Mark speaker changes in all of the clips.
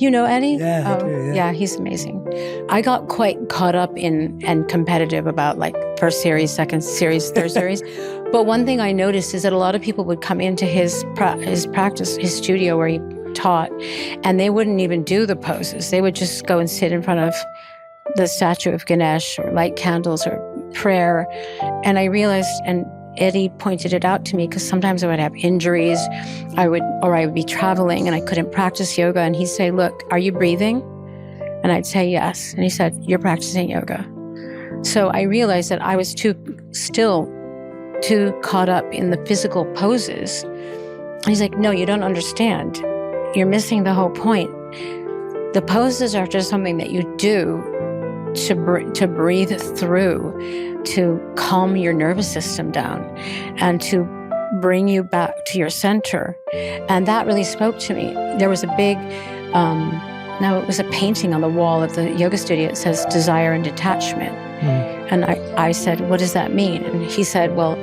Speaker 1: You know Eddie?
Speaker 2: Yeah, I do,
Speaker 1: yeah, he's amazing. I got quite caught up in and competitive about like first series, second series, third series. But one thing I noticed is that a lot of people would come into his practice, his studio where he taught, and they wouldn't even do the poses. They would just go and sit in front of the statue of Ganesh or light candles or prayer. And I realized, and Eddie pointed it out to me, because sometimes I would have injuries, I would be traveling and I couldn't practice yoga. And he'd say, look, are you breathing? And I'd say, yes. And he said, you're practicing yoga. So I realized that I was too caught up in the physical poses. And he's like, no, you don't understand. You're missing the whole point. The poses are just something that you do to breathe through, to calm your nervous system down, and to bring you back to your center. And that really spoke to me. There was a big, it was a painting on the wall of the yoga studio. It says desire and detachment. And I said, what does that mean? And he said, well,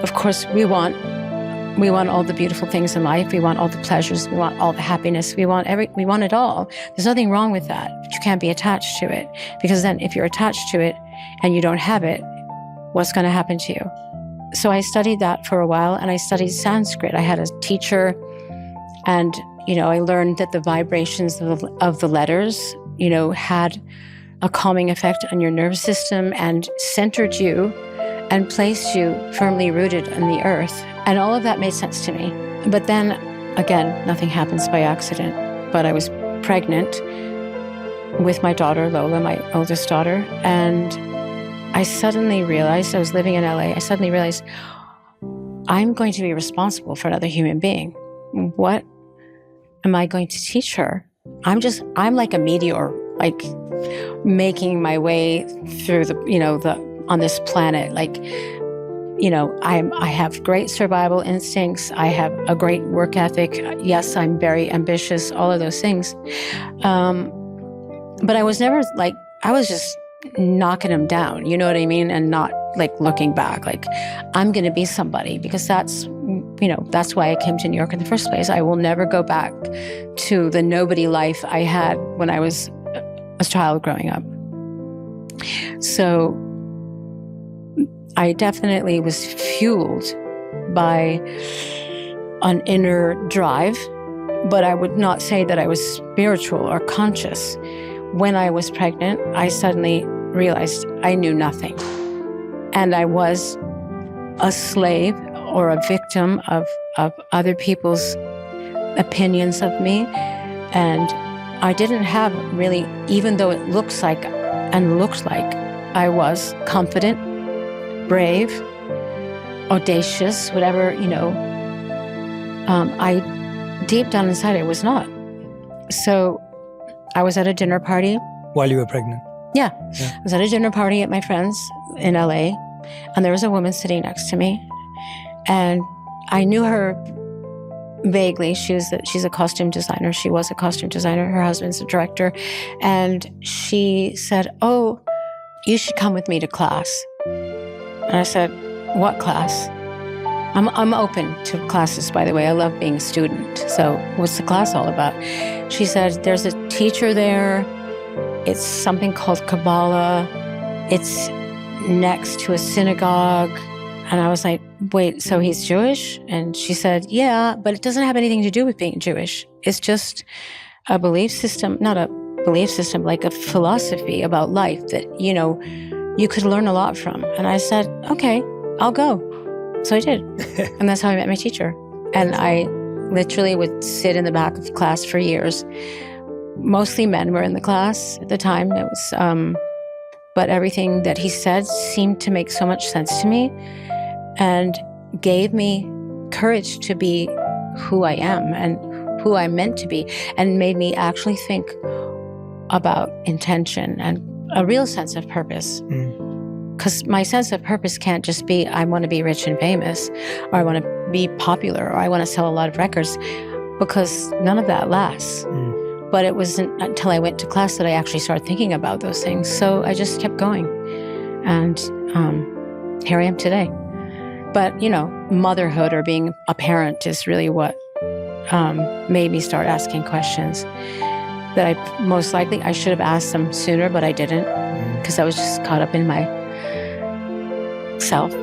Speaker 1: of course, we want all the beautiful things in life. We want all the pleasures. We want all the happiness. We want it all. There's nothing wrong with that, but you can't be attached to it, because then if you're attached to it and you don't have it, what's going to happen to you? So I studied that for a while, and I studied Sanskrit. I had a teacher, and, I learned that the vibrations of the letters, had a calming effect on your nervous system and centered you and placed you firmly rooted in the earth. And all of that made sense to me. But then, again, nothing happens by accident. But I was pregnant with my daughter, Lola, my oldest daughter. And I suddenly realized, I was living in LA, I suddenly realized I'm going to be responsible for another human being. What am I going to teach her? I'm like a meteor, like making my way through on this planet. Like, I have great survival instincts. I have a great work ethic. Yes, I'm very ambitious, all of those things. But I was never I was just knocking them down, you know what I mean? And not looking back, I'm going to be somebody, because that's why I came to New York in the first place. I will never go back to the nobody life I had when I was a child growing up. So I definitely was fueled by an inner drive, but I would not say that I was spiritual or conscious. When I was pregnant, I suddenly realized I knew nothing. And I was a slave or a victim of other people's opinions of me. And I didn't have really, even though it looks like I was confident, brave, audacious, whatever, I deep down inside I was not. So I was at a dinner party.
Speaker 2: While you were pregnant?
Speaker 1: Yeah. I was at a dinner party at my friend's in LA, and there was a woman sitting next to me, and I knew her vaguely. She's a costume designer. She was a costume designer. Her husband's a director. And she said, oh, you should come with me to class. And I said, what class? I'm open to classes, by the way. I love being a student. So what's the class all about? She said, there's a teacher there. It's something called Kabbalah. It's next to a synagogue. And I was like, wait, so he's Jewish? And she said, yeah, but it doesn't have anything to do with being Jewish. It's just a belief system, not a belief system, like a philosophy about life that, you could learn a lot from. And I said, okay, I'll go. So I did. And that's how I met my teacher. And I literally would sit in the back of the class for years. Mostly men were in the class at the time. It was, but everything that he said seemed to make so much sense to me and gave me courage to be who I am and who I'm meant to be, and made me actually think about intention and a real sense of purpose. Because my sense of purpose can't just be, I want to be rich and famous, or I want to be popular, or I want to sell a lot of records, because none of that lasts. But it wasn't until I went to class that I actually started thinking about those things. So I just kept going. And here I am today. But, motherhood or being a parent is really what made me start asking questions. that I most likely I should have asked them sooner, but I didn't because I was just caught up in myself.